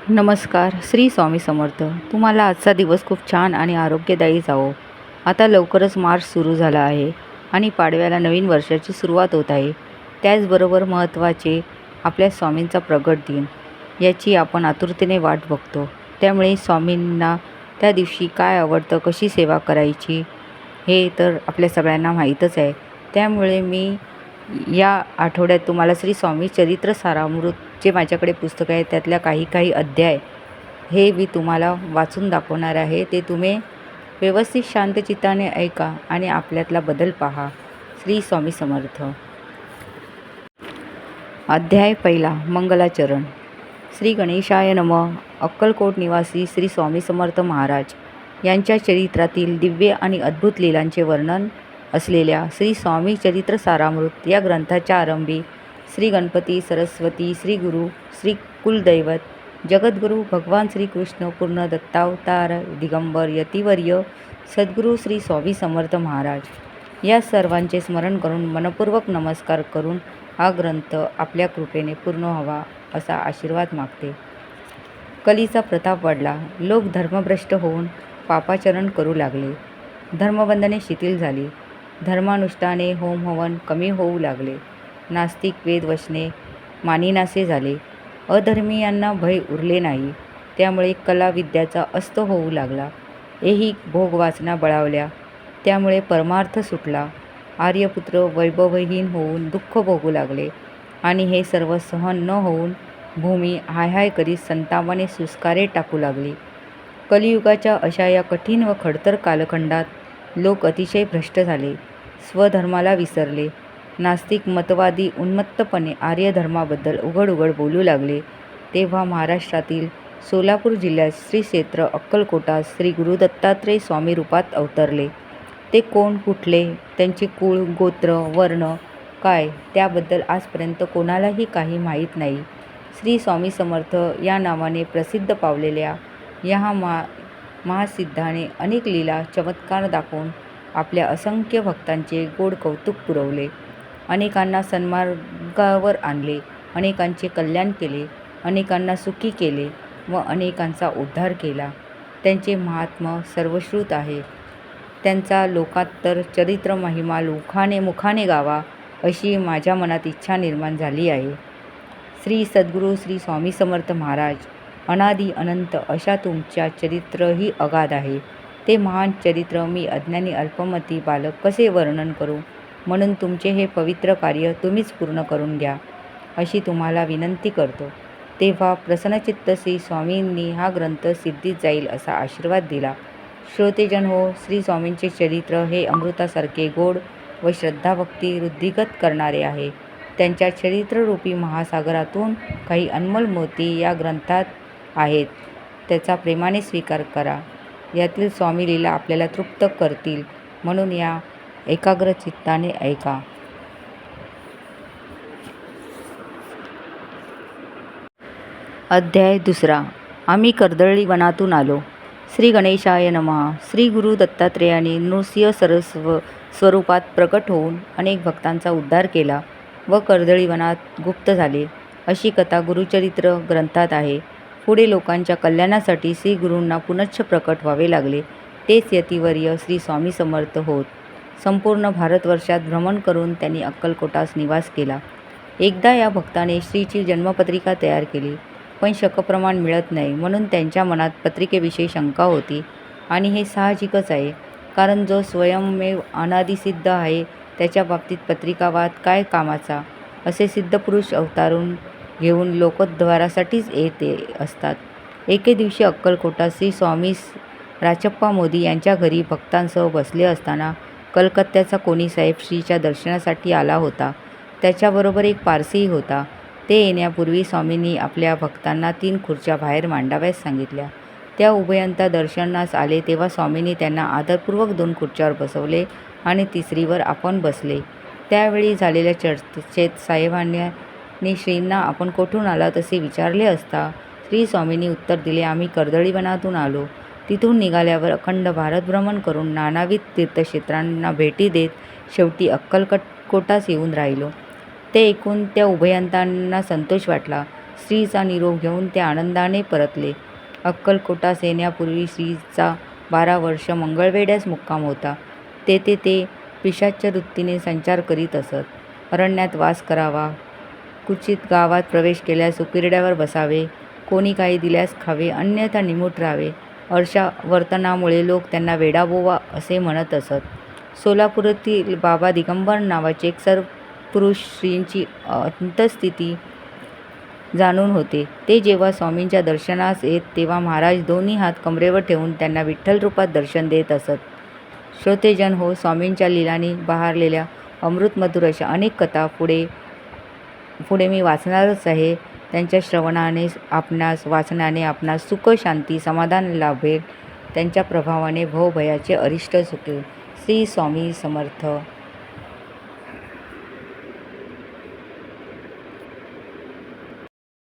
नमस्कार. श्री स्वामी समर्थ. तुम्हाला आजचा दिवस खूप छान आणि आरोग्यदायी जावो. आता लवकरच मार्च सुरू झाला आहे आणि पाडव्याला नवीन वर्षाची सुरुवात होत आहे. त्याचबरोबर महत्त्वाचे आपल्या स्वामींचा प्रगट दिन, याची आपण आतुरतेने वाट बघतो. त्यामुळे स्वामींना त्या दिवशी काय आवडतं, कशी सेवा करायची, हे तर आपल्या सगळ्यांना माहीतच आहे. त्यामुळे मी या आठवड्यात तुम्हाला श्री स्वामी चरित्र सारामृत, जे माझ्याकडे पुस्तक आहे त्यातल्या काही काही अध्याय हे मी तुम्हाला वाचून दाखवणार आहे. ते तुम्ही व्यवस्थित शांत चित्ताने ऐका आणि आपल्यातला बदल पहा. श्री स्वामी समर्थ. अध्याय पहिला. मंगलाचरण. श्री गणेशाय नमः. अक्कलकोट निवासी श्री स्वामी समर्थ महाराज यांच्या चरित्रातील दिव्य आणि अद्भुत लीलांचे वर्णन असलेल्या श्री स्वामी चरित्र सारामृत या ग्रंथाच्या आरंभी श्री गणपती, सरस्वती, श्री गुरु, श्री कुलदैवत, जगद्गुरु भगवान श्रीकृष्ण, पूर्ण दत्तावतार, दिगंबर, यतिवर्य, सद्गुरू श्री स्वामी समर्थ महाराज या सर्वांचे स्मरण करून मनपूर्वक नमस्कार करून हा ग्रंथ आपल्या कृपेने पूर्ण व्हावा असा आशीर्वाद मागते. कलीचा प्रताप वाढला. लोक धर्मभ्रष्ट होऊन पापाचरण करू लागले. धर्मबंधने शिथिल झाली. धर्मानुष्ठाने होम हवन कमी होऊ लागले. नास्तिक वेद वचने मानिनासे झाले. अधर्मीयांना भय उरले नाही. त्यामुळे कला विद्याचा अस्त होऊ लागला. ऐहिक भोग वासना बळावल्या. त्यामुळे परमार्थ सुटला. आर्यपुत्र वैभवहीन होऊन दुःख भोगू लागले आणि हे सर्व सहन न होऊन भूमी हाय हाय करीत संतापाने सुस्कारे टाकू लागली. कलियुगाच्या अशा या कठीण व खडतर कालखंडात लोक अतिशय भ्रष्ट झाले. स्वधर्माला विसरले. नास्तिक मतवादी उन्मत्तपणे आर्य धर्माबद्दल उघड उघड बोलू लागले. तेव्हा महाराष्ट्रातील सोलापूर जिल्ह्यात श्री क्षेत्र अक्कलकोटात श्री गुरु दत्तात्रय स्वामी रूपात अवतरले. ते कोण, कुठले, त्यांचे कुळ, गोत्र, वर्ण काय, त्याबद्दल आजपर्यंत कोणालाही काही माहीत नाही. श्री स्वामी समर्थ या नावाने प्रसिद्ध पावलेल्या या महासिद्धाने अनेक लीला चमत्कार दाखवून आपल्या असंख्य भक्तांचे गोड कौतुक पुरवले. अनेकांना सन्मार्गावर आणले. अनेकांचे कल्याण केले. अनेकांना सुखी केले व अनेकांचा उद्धार केला. त्यांचे महात्म्य सर्वश्रुत आहे. त्यांचा लोकात्तर चरित्र महिमा मुखाने गावा अशी माझ्या मनात इच्छा निर्माण झाली आहे. श्री सद्गुरू श्री स्वामी समर्थ महाराज अनादि अनंत अशा तुमच्या चरित्रही अगाध आहे. ते महान चरित्र मी अज्ञानी अल्पमती बालक कसे वर्णन करू. म्हणून तुमचे हे पवित्र कार्य तुम्हीच पूर्ण करून घ्या अशी तुम्हाला विनंती करतो. तेव्हा प्रसन्नचित्त श्री स्वामींनी हा ग्रंथ सिद्धीत जाईल असा आशीर्वाद दिला. श्रोतेजन हो, श्री स्वामींचे चरित्र हे अमृतासारखे गोड व श्रद्धाभक्ती वृद्धिगत करणारे आहे. त्यांच्या चरित्ररूपी महासागरातून काही अनमोल मोती या ग्रंथात आहेत. त्याचा प्रेमाने स्वीकार करा. यातील स्वामी लीला आपल्याला तृप्त करतील, म्हणून या एकाग्र चित्ताने ऐका. अध्याय दुसरा. आम्ही कर्दळी वनातून आलो. श्री गणेशाय नमः. श्री गुरु दत्तात्रेयाने नृसिंह स्वरूपात प्रकट होऊन अनेक भक्तांचा उद्धार केला व कर्दळी वनात गुप्त झाले अशी कथा गुरुचरित्र ग्रंथात आहे. पुढे लोकांच्या कल्याणासाठी श्री गुरूंना पुनश्च प्रकट व्हावे लागले. तेच यतिवर्य श्री स्वामी समर्थ होत. संपूर्ण भारतवर्षात भ्रमण करून त्यांनी अक्कलकोटास निवास केला. एकदा या भक्ताने श्रीची जन्मपत्रिका तयार केली, पण शकप्रमाण मिळत नाही, म्हणून त्यांच्या मनात पत्रिकेविषयी शंका होती. आणि हे साहजिकच आहे, कारण जो स्वयंमेव अनादिसिद्ध आहे त्याच्या बाबतीत पत्रिकावाद काय कामाचा. असे सिद्धपुरुष अवतारून घेऊन लोकोद्धारासाठीच येते असतात. एके दिवशी अक्कलकोटात श्री स्वामी राचप्पा मोदी यांच्या घरी भक्तांसह बसले असताना कलकत्त्याचा कोणी साहेब श्रीच्या दर्शनासाठी आला होता. त्याच्याबरोबर एक पारसीही होता. ते येण्यापूर्वी स्वामींनी आपल्या भक्तांना 3 खुर्च्या बाहेर मांडाव्यास सांगितल्या. त्या उभयंता दर्शनास आले तेव्हा स्वामींनी त्यांना आदरपूर्वक 2 खुर्च्यावर बसवले आणि तिसरीवर आपण बसले. त्यावेळी झालेल्या चर्चेत साहेबांनी श्रींना आपण कोठून आलात असे विचारले असता श्री स्वामींनी उत्तर दिले, आम्ही कर्दळी वनातून आलो. तिथून निघाल्यावर अखंड भारत भ्रमण करून नानाविध तीर्थक्षेत्रांना भेटी देत शेवटी अक्कलकोटास येऊन राहिलो. ते ऐकून त्या उभयंतांना संतोष वाटला. स्त्रीचा निरोप घेऊन ते आनंदाने परतले. अक्कलकोटास येण्यापूर्वी श्रीचा 12 वर्ष मंगळवेढ्यास मुक्काम होता. तेथे ते पिशाच्य वृत्तीने संचार करीत असत. अरण्यात वास करावा, क्वचित गावात प्रवेश केल्यास उकिरड्यावर बसावे, कोणी काही दिल्यास खावे, अन्यथा निमूट राहावे. अशा वर्तनामुळे लोक त्यांना वेडाबोवा असे म्हणत असत. सोलापुरातील बाबा दिगंबर नावाचे एक सत्पुरुष श्रींची अंतस्थिती जाणून होते. ते जेव्हा स्वामींच्या दर्शनास येत तेव्हा महाराज दोन्ही हात कमरेवर ठेवून त्यांना विठ्ठल रूपात दर्शन देत असत. श्रोतेजन हो, स्वामींच्या लीलांनी बहरलेल्या अमृतमधुर अशा अनेक कथा पुढे मी वाचणारच आहे. त्यांच्या श्रवणाने वाचनाने आपणास सुख, शांती, समाधान लाभेल. त्यांच्या प्रभावाने भवभयाचे अरिष्ट सुटेल. श्री स्वामी समर्थ.